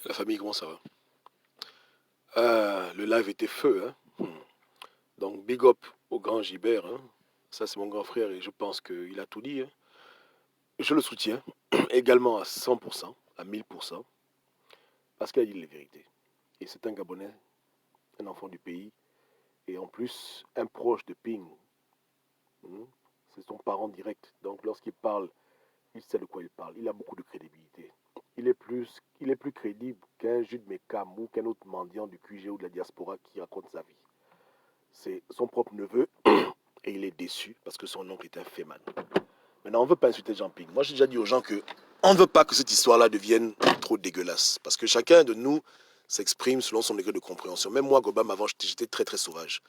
La famille, comment ça va? Le live était feu, hein? Donc, big up au grand Gilbert, hein? Ça, c'est mon grand frère et je pense qu'il a tout dit, hein. Je le soutiens également à 100%, à 1000%, parce qu'il a dit les vérités. Et c'est un Gabonais, un enfant du pays, et en plus, un proche de Ping. Hmm. C'est son parent direct. Donc, lorsqu'il parle, il sait de quoi il parle. Il a beaucoup de crédibilité. Il est plus crédible qu'un Jude Mekam ou qu'un autre mendiant du QG ou de la diaspora qui raconte sa vie. C'est son propre neveu et il est déçu parce que son oncle est un féman. Maintenant, on ne veut pas insulter Jean Ping. Moi, j'ai déjà dit aux gens que on ne veut pas que cette histoire-là devienne trop dégueulasse parce que chacun de nous s'exprime selon son degré de compréhension. Même moi, Gobam, avant, j'étais très très sauvage.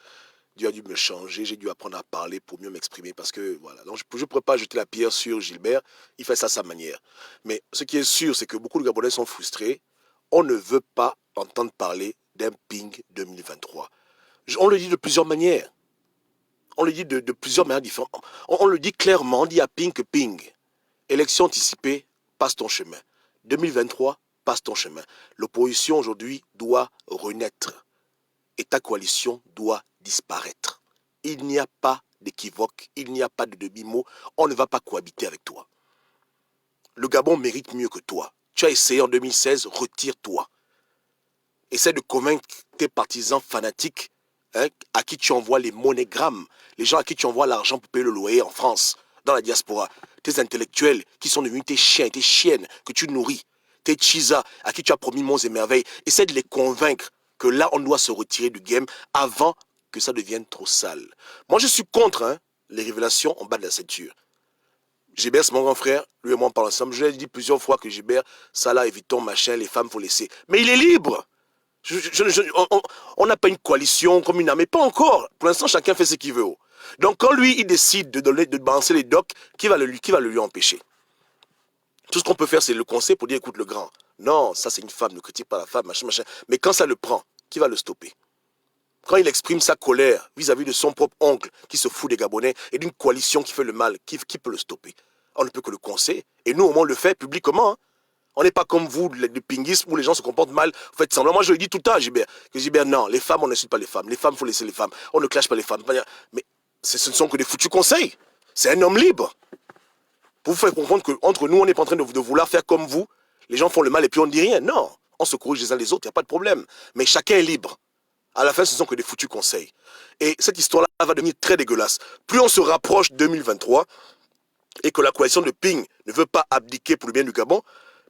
Dieu a dû me changer, j'ai dû apprendre à parler pour mieux m'exprimer parce que voilà. Donc, je ne pourrais pas jeter la pierre sur Gilbert, il fait ça à sa manière. Mais ce qui est sûr, c'est que beaucoup de Gabonais sont frustrés. On ne veut pas entendre parler d'un Ping 2023. On le dit de plusieurs manières. On le dit de plusieurs manières différentes. On le dit clairement, on dit à Ping que Ping, élection anticipée, passe ton chemin. 2023, passe ton chemin. L'opposition aujourd'hui doit renaître et ta coalition doit disparaître. Il n'y a pas d'équivoque, il n'y a pas de demi-mot. On ne va pas cohabiter avec toi. Le Gabon mérite mieux que toi. Tu as essayé en 2016, retire-toi. Essaie de convaincre tes partisans fanatiques, hein, à qui tu envoies les monogrammes, les gens à qui tu envoies l'argent pour payer le loyer en France, dans la diaspora, tes intellectuels qui sont devenus tes chiens, tes chiennes que tu nourris, tes chisas à qui tu as promis monts et merveilles. Essaie de les convaincre que là, on doit se retirer du game avant que ça devienne trop sale. Moi, je suis contre les révélations en bas de la ceinture. Gilbert, c'est mon grand frère, lui et moi on parle ensemble. Je lui ai dit plusieurs fois que Gilbert, ça là, évitons, machin, les femmes, faut laisser. Mais il est libre. On n'a pas une coalition comme une armée, pas encore. Pour l'instant, chacun fait ce qu'il veut. Donc, quand lui, il décide de balancer les docs, qui va le lui empêcher? Tout ce qu'on peut faire, c'est le conseil pour dire, écoute, le grand, non, ça c'est une femme, ne critique pas la femme, machin, machin. Mais quand ça le prend, qui va le stopper? Quand il exprime sa colère vis-à-vis de son propre oncle qui se fout des Gabonais et d'une coalition qui fait le mal, qui peut le stopper? On ne peut que le conseiller. Et nous, au moins, on le fait publiquement. On n'est pas comme vous, le pinguisme, où les gens se comportent mal, vous faites semblant. Moi, je le dis tout le temps à Gilbert, que Gilbert, non, les femmes, on n'insulte pas les femmes. Les femmes, il faut laisser les femmes. On ne clash pas les femmes. Mais ce ne sont que des foutus conseils. C'est un homme libre. Pour vous faire comprendre qu'entre nous, on n'est pas en train de vouloir faire comme vous. Les gens font le mal et puis on ne dit rien. Non, on se corrige les uns les autres, il n'y a pas de problème. Mais chacun est libre. À la fin, ce ne sont que des foutus conseils. Et cette histoire-là va devenir très dégueulasse. Plus on se rapproche de 2023 et que la coalition de Ping ne veut pas abdiquer pour le bien du Gabon,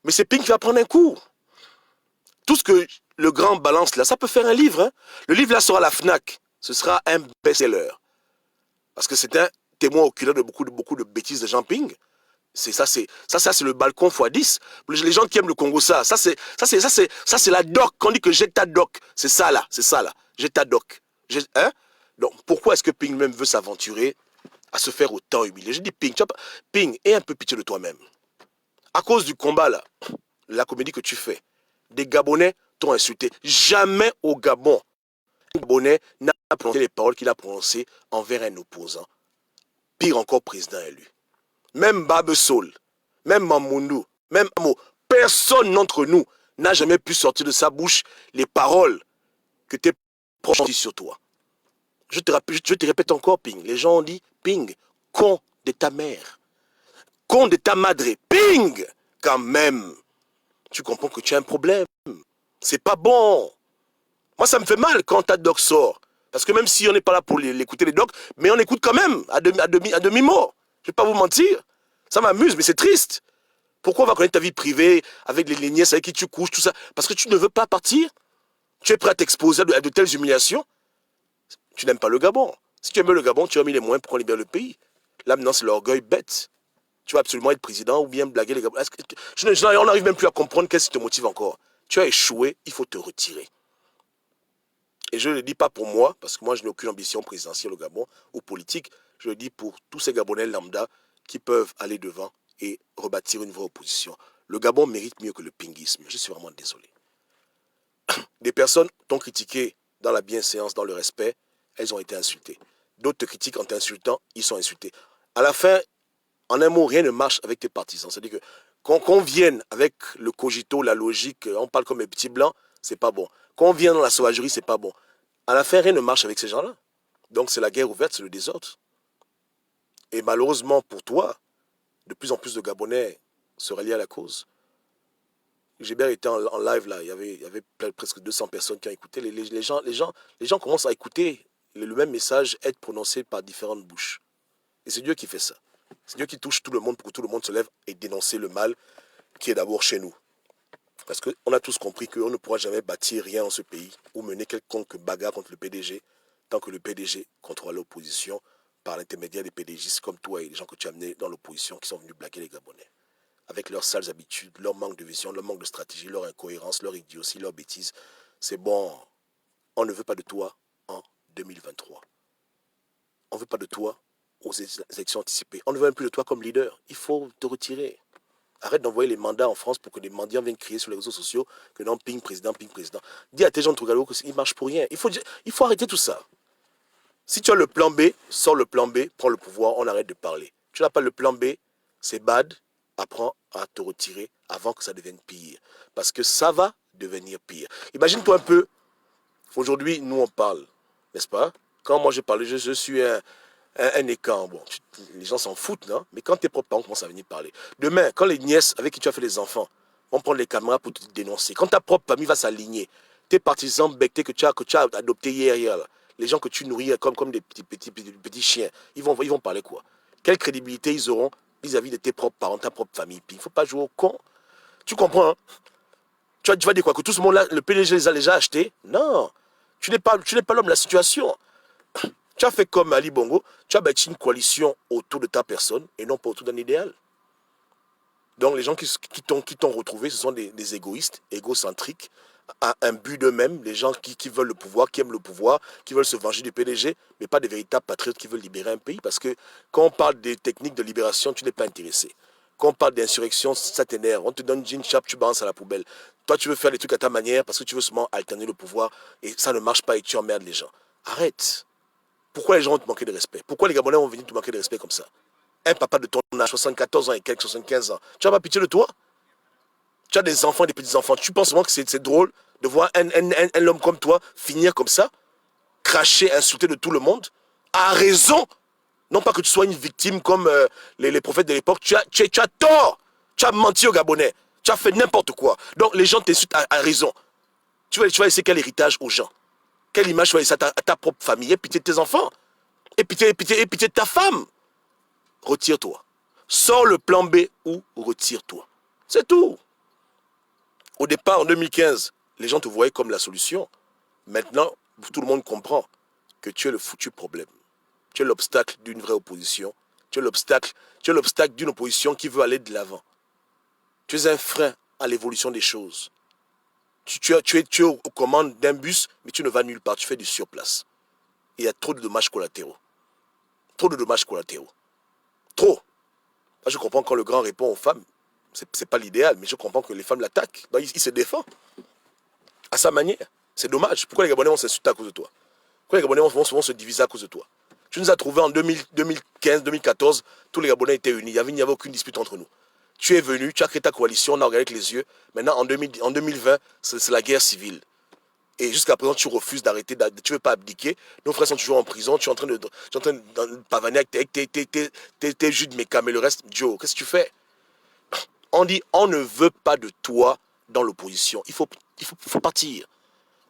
mais c'est Ping qui va prendre un coup. Tout ce que le grand balance là, ça peut faire un livre. Hein. Le livre là sera à la FNAC. Ce sera un best-seller. Parce que c'est un témoin oculaire de beaucoup de bêtises de Jean Ping. C'est le balcon x10. Les gens qui aiment le Congo, ça c'est la doc. Quand on dit que j'ai ta doc, c'est ça là. J'ai ta doc. Hein? Donc pourquoi est-ce que Ping même veut s'aventurer à se faire autant humilier? Je dis Ping, tu vois, Ping, aie un peu pitié de toi-même. À cause du combat là, la comédie que tu fais, des Gabonais t'ont insulté. Jamais au Gabon, un Gabonais n'a prononcé les paroles qu'il a prononcées envers un opposant. Pire encore, président élu. Même Babe Sol, même Mamoundou, même Amo, personne d'entre nous n'a jamais pu sortir de sa bouche les paroles que tes proches ont dit sur toi. Je te répète encore, Ping. Les gens ont dit, Ping, con de ta mère, con de ta madre, Ping, quand même. Tu comprends que tu as un problème. C'est pas bon. Moi, ça me fait mal quand ta doc sort. Parce que même si on n'est pas là pour l'écouter les docs, mais on écoute quand même à demi-mot. Je vais pas vous mentir. Ça m'amuse, mais c'est triste. Pourquoi on va connaître ta vie privée avec les nièces avec qui tu couches, tout ça? Parce que tu ne veux pas partir. Tu es prêt à t'exposer à de telles humiliations. Tu n'aimes pas le Gabon. Si tu aimes le Gabon, tu as mis les moyens pour qu'on libère le pays. Là, maintenant, c'est l'orgueil bête. Tu vas absolument être président ou bien blaguer les Gabonais. On n'arrive même plus à comprendre qu'est-ce qui te motive encore. Tu as échoué, il faut te retirer. Et je ne le dis pas pour moi, parce que moi je n'ai aucune ambition présidentielle au Gabon ou politique. Je le dis pour tous ces Gabonais lambda qui peuvent aller devant et rebâtir une vraie opposition. Le Gabon mérite mieux que le pinguisme. Je suis vraiment désolé. Des personnes t'ont critiqué dans la bienséance, dans le respect, elles ont été insultées. D'autres te critiquent en t'insultant, ils sont insultés. À la fin, en un mot, rien ne marche avec tes partisans. C'est-à-dire que Qu'on vienne avec le cogito, la logique, on parle comme les petits blancs, c'est pas bon. Qu'on vienne dans la sauvagerie, c'est pas bon. À la fin, rien ne marche avec ces gens-là. Donc c'est la guerre ouverte, c'est le désordre. Et malheureusement pour toi, de plus en plus de Gabonais se rallient à la cause. Gilbert était en live là, il y avait presque 200 personnes qui ont écouté. Les gens commencent à écouter le même message être prononcé par différentes bouches. Et c'est Dieu qui fait ça. C'est Dieu qui touche tout le monde pour que tout le monde se lève et dénoncer le mal qui est d'abord chez nous. Parce qu'on a tous compris qu'on ne pourra jamais bâtir rien dans ce pays ou mener quelconque bagarre contre le PDG tant que le PDG contrôle l'opposition par l'intermédiaire des PDGistes comme toi et les gens que tu as amenés dans l'opposition qui sont venus blaguer les Gabonais. Avec leurs sales habitudes, leur manque de vision, leur manque de stratégie, leur incohérence, leur idiotie, leur bêtise. C'est bon, on ne veut pas de toi en 2023. On ne veut pas de toi aux élections anticipées. On ne veut même plus de toi comme leader. Il faut te retirer. Arrête d'envoyer les mandats en France pour que les mendiants viennent crier sur les réseaux sociaux que non, ping président, ping président. Dis à tes gens de Trugalo qu'il ne marche pour rien. Il faut arrêter tout ça. Si tu as le plan B, sors le plan B, prends le pouvoir, on arrête de parler. Tu n'as pas le plan B, c'est bad, apprends à te retirer avant que ça devienne pire. Parce que ça va devenir pire. Imagine-toi un peu, aujourd'hui, nous on parle, n'est-ce pas? Quand moi je parle, je suis un écan. Bon, les gens s'en foutent, non? Mais quand tes propres parents commencent à venir parler. Demain, quand les nièces avec qui tu as fait les enfants vont prendre les caméras pour te dénoncer, quand ta propre famille va s'aligner, tes partisans bectés que tu as adoptés hier là, les gens que tu nourris comme des petits chiens, ils vont parler quoi? Quelle crédibilité ils auront vis-à-vis de tes propres parents, ta propre famille? Puis il ne faut pas jouer au con. Tu comprends, hein? Tu vas dire quoi? Que tout ce monde-là, le PDG les a déjà achetés? Non. Tu n'es pas l'homme de la situation. Tu as fait comme Ali Bongo, tu as bâti une coalition autour de ta personne et non pas autour d'un idéal. Donc les gens qui t'ont retrouvé, ce sont des égoïstes, égocentriques, à un but d'eux-mêmes, les gens qui veulent le pouvoir, qui aiment le pouvoir, qui veulent se venger du PDG, mais pas des véritables patriotes qui veulent libérer un pays. Parce que quand on parle des techniques de libération, tu n'es pas intéressé. Quand on parle d'insurrection, ça t'énerve. On te donne jean chap, tu balances à la poubelle. Toi, tu veux faire les trucs à ta manière parce que tu veux seulement alterner le pouvoir et ça ne marche pas et tu emmerdes les gens. Arrête. Pourquoi les gens vont te manquer de respect? Pourquoi les Gabonais vont venir te manquer de respect comme ça? Un papa de ton âge, 74 ans et quelques 75 ans, tu n'as pas pitié de toi? Tu as des enfants, des petits-enfants. Tu penses vraiment que c'est drôle de voir un homme comme toi finir comme ça, cracher, insulter de tout le monde, à raison? Non pas que tu sois une victime comme les prophètes de l'époque. Tu as tort. Tu as menti aux Gabonais. Tu as fait n'importe quoi. Donc les gens t'insultent à raison. Tu vas laisser quel héritage aux gens? Quelle image tu vas laisser à ta propre famille? Et pitié de tes enfants. Et pitié de ta femme. Retire-toi. Sors le plan B ou retire-toi. C'est tout. Au départ, en 2015, les gens te voyaient comme la solution. Maintenant, tout le monde comprend que tu es le foutu problème. Tu es l'obstacle d'une vraie opposition. Tu es l'obstacle d'une opposition qui veut aller de l'avant. Tu es un frein à l'évolution des choses. Tu es aux commandes d'un bus, mais tu ne vas nulle part. Tu fais du surplace. Il y a trop de dommages collatéraux. Trop de dommages collatéraux. Trop. Moi, je comprends quand le grand répond aux femmes. C'est pas l'idéal, mais je comprends que les femmes l'attaquent. Donc, il se défend. À sa manière. C'est dommage. Pourquoi les Gabonais vont s'insulter à cause de toi? Pourquoi les Gabonais vont se diviser à cause de toi? Tu nous as trouvés en 2015, 2014, tous les Gabonais étaient unis. Il n'y avait aucune dispute entre nous. Tu es venu, tu as créé ta coalition, on a regardé avec les yeux. Maintenant, en 2020, c'est la guerre civile. Et jusqu'à présent, tu refuses d'arrêter, tu ne veux pas abdiquer. Nos frères sont toujours en prison, tu es en train de pavaner avec tes jus de méca, mais le reste, Joe, qu'est-ce que tu fais? On dit, on ne veut pas de toi dans l'opposition. Il faut partir.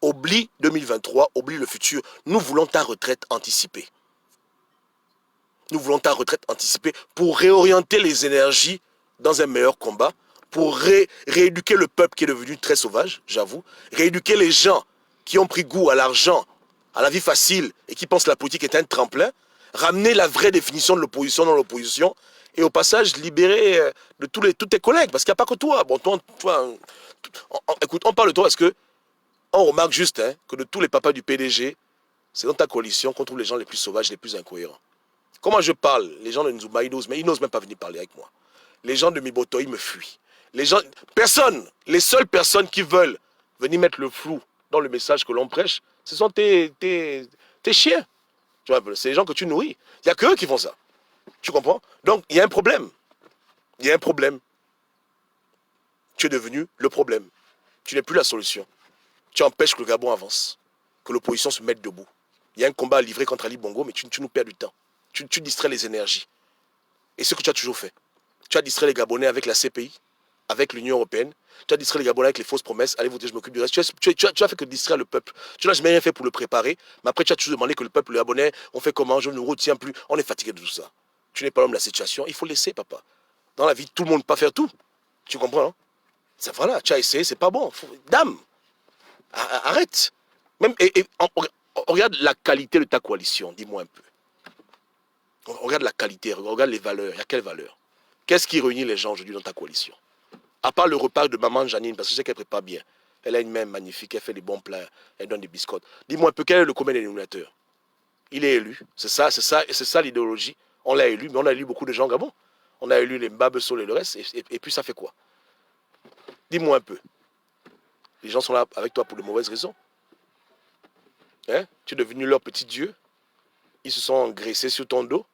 Oublie 2023, oublie le futur. Nous voulons ta retraite anticipée. Nous voulons ta retraite anticipée pour réorienter les énergies dans un meilleur combat, pour rééduquer le peuple qui est devenu très sauvage, j'avoue, rééduquer les gens qui ont pris goût à l'argent, à la vie facile et qui pensent que la politique est un tremplin, ramener la vraie définition de l'opposition dans l'opposition et au passage libérer de tous tes collègues, parce qu'il n'y a pas que toi. Bon, écoute, on parle de toi parce que on remarque juste que de tous les papas du PDG, c'est dans ta coalition qu'on trouve les gens les plus sauvages, les plus incohérents. Comment je parle? Les gens de Nzouba, ils n'osent même pas venir parler avec moi. Les gens de Miboto, ils me fuient. Les seules personnes qui veulent venir mettre le flou dans le message que l'on prêche, ce sont tes chiens. Tu vois, c'est les gens que tu nourris. Il n'y a que eux qui font ça. Tu comprends? Donc, il y a un problème. Il y a un problème. tu es devenu le problème. Tu n'es plus la solution. Tu empêches que le Gabon avance, que l'opposition se mette debout. Il y a un combat à livrer contre Ali Bongo, mais tu nous perds du temps. Tu distrais les énergies. Et ce que tu as toujours fait. Tu as distrait les Gabonais avec la CPI, avec l'Union européenne. Tu as distrait les Gabonais avec les fausses promesses. Allez voter, je m'occupe du reste. Tu as fait que distraire le peuple. Tu n'as jamais rien fait pour le préparer. Mais après, tu as toujours demandé que le peuple, le Gabonais, on fait comment, je ne nous retiens plus. On est fatigué de tout ça. Tu n'es pas l'homme de la situation. Il faut laisser, papa. Dans la vie, tout le monde ne peut pas faire tout. Tu comprends, hein? Ça, voilà, tu as essayé, c'est pas bon. Dame, arrête. Même, regarde la qualité de ta coalition, dis-moi un peu. Regarde la qualité, regarde les valeurs. Il y a quelles valeurs? Qu'est-ce qui réunit les gens aujourd'hui dans ta coalition? À part le repas de maman Janine, parce que je sais qu'elle prépare bien. Elle a une main magnifique, elle fait des bons plats, elle donne des biscottes. Dis-moi un peu, quel est le commun dénominateur? Il est élu, c'est ça l'idéologie. On l'a élu, mais on a élu beaucoup de gens au Gabon. On a élu les Mbabesso et le reste, et puis ça fait quoi? Dis-moi un peu. Les gens sont là avec toi pour de mauvaises raisons. Hein? Tu es devenu leur petit Dieu. Ils se sont engraissés sur ton dos.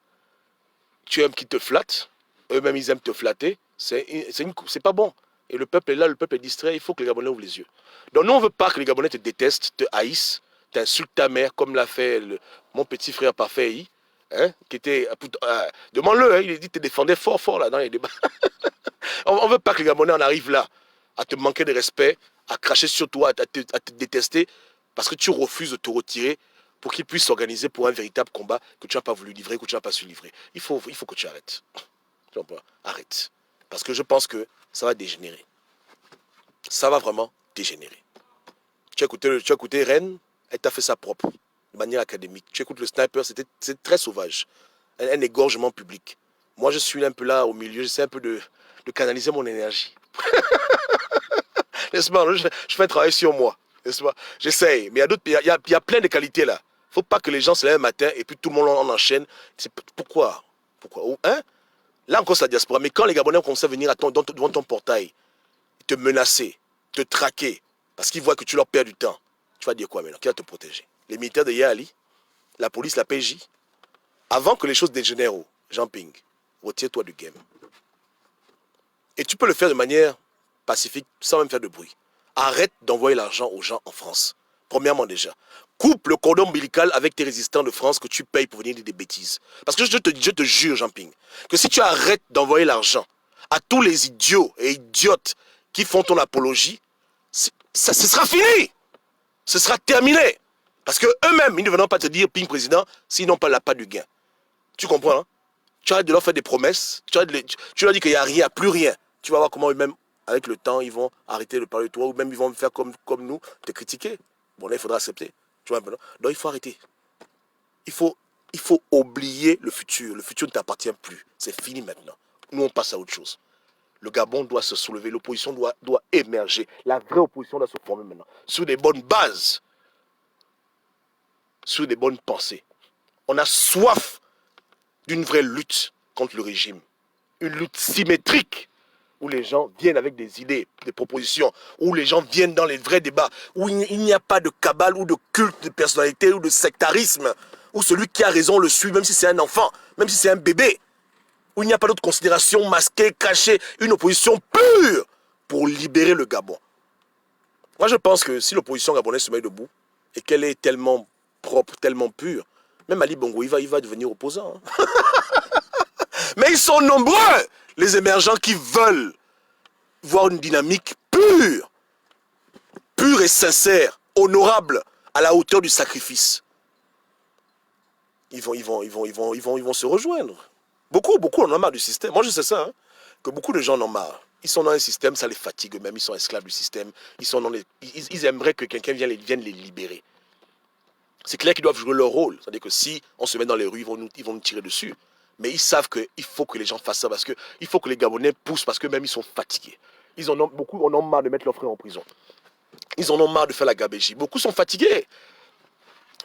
Tu aimes qu'ils te flattent. Eux-mêmes, ils aiment te flatter. C'est pas bon. Et le peuple est là, le peuple est distrait. Il faut que les Gabonais ouvrent les yeux. Donc nous, on ne veut pas que les Gabonais te détestent, te haïssent, t'insultent ta mère, comme l'a fait mon petit frère parfait, hein, qui était... demande-le, hein, il dit te défendait fort, fort là dans les débats. On ne veut pas que les Gabonais en arrivent là, à te manquer de respect, à cracher sur toi, à te détester, parce que tu refuses de te retirer pour qu'ils puissent s'organiser pour un véritable combat que tu n'as pas voulu livrer, que tu n'as pas su livrer. Il faut que tu arrêtes. Arrête. Parce que je pense que ça va dégénérer. Ça va vraiment dégénérer. Tu as écouté Rennes, elle t'a fait ça propre, de manière académique. Tu écoutes le sniper, c'est très sauvage. Un égorgement public. Moi, je suis un peu là au milieu, j'essaie un peu de canaliser mon énergie. N'est-ce pas? Je fais un travail sur moi. N'est-ce pas? J'essaye. Mais il y a plein de qualités là. Il ne faut pas que les gens se lèvent un matin et puis tout le monde en enchaîne. Pourquoi? Hein? Là encore, c'est la diaspora. Mais quand les Gabonais commencent à venir devant ton portail, te menacer, te traquer, parce qu'ils voient que tu leur perds du temps, tu vas dire quoi maintenant? Qui va te protéger? Les militaires de Yali, la police, la PJ. Avant que les choses dégénèrent, Jean Ping, retire-toi du game. Et tu peux le faire de manière pacifique, sans même faire de bruit. Arrête d'envoyer l'argent aux gens en France. Premièrement déjà. Coupe le cordon ombilical avec tes résistants de France que tu payes pour venir dire des bêtises. Parce que je te jure, Jean Ping, que si tu arrêtes d'envoyer l'argent à tous les idiots et idiotes qui font ton apologie, ce sera fini. Ce sera terminé. Parce que eux-mêmes, ils ne viendront pas te dire, Ping président, s'ils n'ont pas la part du gain. Tu comprends, hein? Tu arrêtes de leur faire des promesses. Tu leur dis qu'il n'y a rien, il n'y a plus rien. Tu vas voir comment eux-mêmes, avec le temps, ils vont arrêter de parler de toi, ou même ils vont faire comme nous, te critiquer. Bon, là, il faudra accepter. Tu vois, donc il faut arrêter. Il faut oublier le futur. Le futur ne t'appartient plus. C'est fini maintenant. Nous, on passe à autre chose. Le Gabon doit se soulever. L'opposition doit émerger. La vraie opposition doit se former maintenant. Sur des bonnes bases. Sur des bonnes pensées. On a soif d'une vraie lutte contre le régime. Une lutte symétrique. Où les gens viennent avec des idées, des propositions, où les gens viennent dans les vrais débats, où il n'y a pas de cabale ou de culte de personnalité ou de sectarisme, où celui qui a raison le suit, même si c'est un enfant, même si c'est un bébé, où il n'y a pas d'autre considération masquée, cachée, une opposition pure pour libérer le Gabon. Moi, je pense que si l'opposition gabonaise se met debout et qu'elle est tellement propre, tellement pure, même Ali Bongo, il va devenir opposant. Hein. Mais ils sont nombreux, les émergents qui veulent voir une dynamique pure et sincère, honorable, à la hauteur du sacrifice. Ils vont se rejoindre. Beaucoup en ont marre du système. Moi, je sais ça, hein, que beaucoup de gens en ont marre. Ils sont dans un système, ça les fatigue eux-mêmes, ils sont esclaves du système. Ils aimeraient que quelqu'un vienne les libérer. C'est clair qu'ils doivent jouer leur rôle. C'est-à-dire que si on se met dans les rues, ils vont nous tirer dessus. Mais ils savent qu'il faut que les gens fassent ça, parce qu'il faut que les Gabonais poussent, parce qu'eux-mêmes, ils sont fatigués. Beaucoup en ont marre de mettre leurs frères en prison. Ils en ont marre de faire la gabégie. Beaucoup sont fatigués.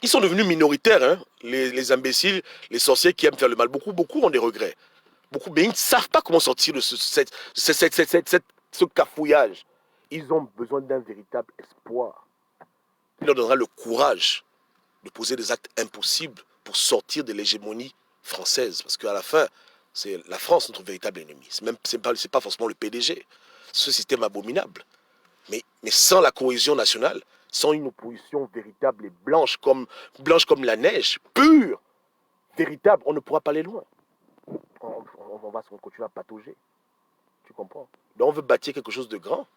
Ils sont devenus minoritaires, hein, les imbéciles, les sorciers qui aiment faire le mal. Beaucoup ont des regrets. Mais ils ne savent pas comment sortir de ce cafouillage. Ils ont besoin d'un véritable espoir. Il leur donnera le courage de poser des actes impossibles pour sortir de l'hégémonie française. Parce qu'à la fin, c'est la France notre véritable ennemi. C'est pas forcément le PDG. ce système abominable. Mais sans la cohésion nationale, sans une opposition véritable et blanche comme la neige, pure, véritable, on ne pourra pas aller loin. On va continuer à patauger. Tu comprends? Donc on veut bâtir quelque chose de grand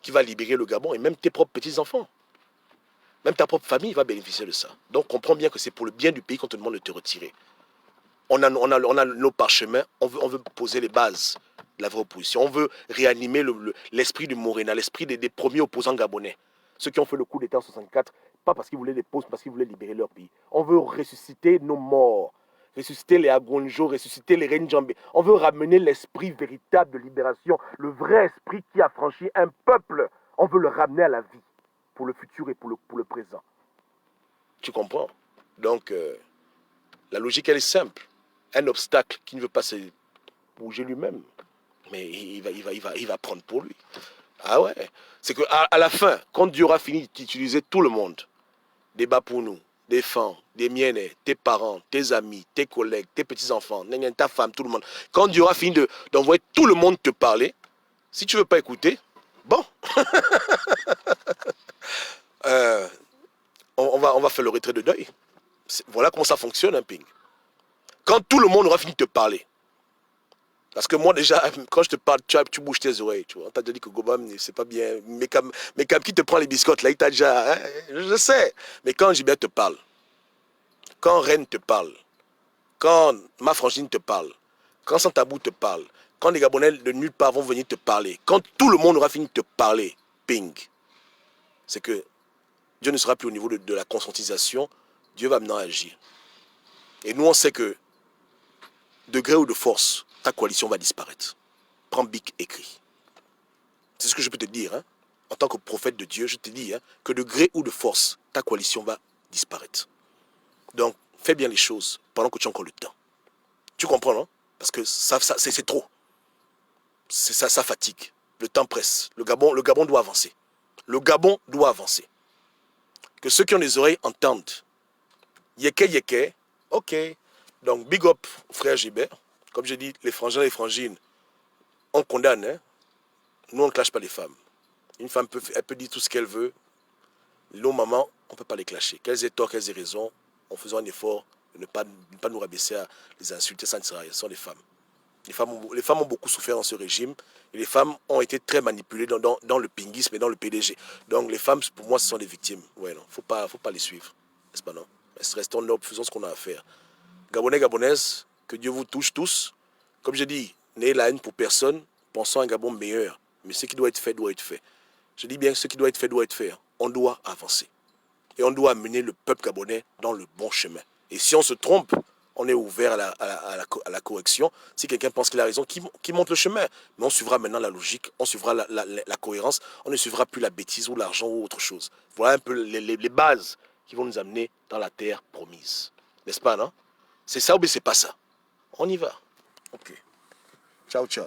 qui va libérer le Gabon et même tes propres petits-enfants. Même ta propre famille va bénéficier de ça. Donc comprends bien que c'est pour le bien du pays qu'on te demande de te retirer. On a nos parchemins, on veut poser les bases de la vraie opposition. On veut réanimer l'esprit du Morena, l'esprit des premiers opposants gabonais. Ceux qui ont fait le coup d'État en 64, pas parce qu'ils voulaient des postes, parce qu'ils voulaient libérer leur pays. On veut ressusciter nos morts, ressusciter les Agonjo, ressusciter les Renjambe. On veut ramener l'esprit véritable de libération, le vrai esprit qui a franchi un peuple. On veut le ramener à la vie, pour le futur et pour le présent. Tu comprends? Donc, la logique, elle est simple. Un obstacle qui ne veut pas se bouger lui-même, mais il va prendre pour lui. Ah ouais. C'est qu'à la fin, quand Dieu aura fini d'utiliser tout le monde, des bas pour nous, des femmes, des miennes, tes parents, tes amis, tes collègues, tes petits-enfants, ta femme, tout le monde, quand Dieu aura fini d'envoyer tout le monde te parler, si tu ne veux pas écouter, bon, on va faire le retrait de deuil. Voilà comment ça fonctionne, un ping. Quand tout le monde aura fini de te parler, parce que moi déjà, quand je te parle, tu bouges tes oreilles, tu vois. On t'a déjà dit que Gobam, c'est pas bien. Mais comme qui te prend les biscottes, là, il t'a déjà... Hein, je sais. Mais quand Gilbert te parle, quand Rennes te parle, quand Ma Franchine te parle, quand Santabou te parle, quand les Gabonais de nulle part vont venir te parler, quand tout le monde aura fini de te parler, ping, c'est que Dieu ne sera plus au niveau de la conscientisation, Dieu va maintenant agir. Et nous, on sait que, de gré ou de force, ta coalition va disparaître. Prends bic, écrit. C'est ce que je peux te dire. Hein. En tant que prophète de Dieu, je te dis hein, que de gré ou de force, ta coalition va disparaître. Donc, fais bien les choses pendant que tu as encore le temps. Tu comprends, non? Parce que c'est trop. Ça fatigue. Le temps presse. Le Gabon doit avancer. Le Gabon doit avancer. Que ceux qui ont des oreilles entendent. Yeke, ok. Donc, big up, frère Gilbert. Comme je dis, les frangins et les frangines, on condamne. Hein? Nous, on ne clash pas les femmes. Une femme elle peut dire tout ce qu'elle veut. Nos mamans, on ne peut pas les clasher. Qu'elles aient tort, qu'elles aient raison, en faisant un effort de ne pas nous rabaisser à les insulter, ça ne sert à rien. Ce sont les femmes. Les femmes ont beaucoup souffert dans ce régime. Et les femmes ont été très manipulées dans le pinguisme et dans le PDG. Donc les femmes, pour moi, ce sont des victimes. Ouais, non, faut pas les suivre. N'est-ce pas, non? Restons nobles, faisons ce qu'on a à faire. Gabonais, Gabonaises, que Dieu vous touche tous. Comme je dis, n'ayez la haine pour personne, pensons à un Gabon meilleur. Mais ce qui doit être fait, doit être fait. Je dis bien, ce qui doit être fait, doit être fait. On doit avancer. Et on doit amener le peuple gabonais dans le bon chemin. Et si on se trompe, on est ouvert à la correction. Si quelqu'un pense qu'il a raison, qui monte le chemin. Mais on suivra maintenant la logique, on suivra la cohérence, on ne suivra plus la bêtise ou l'argent ou autre chose. Voilà un peu les bases qui vont nous amener dans la terre promise. N'est-ce pas, non? C'est ça ou bien c'est pas ça? On y va. Ok. Ciao, ciao.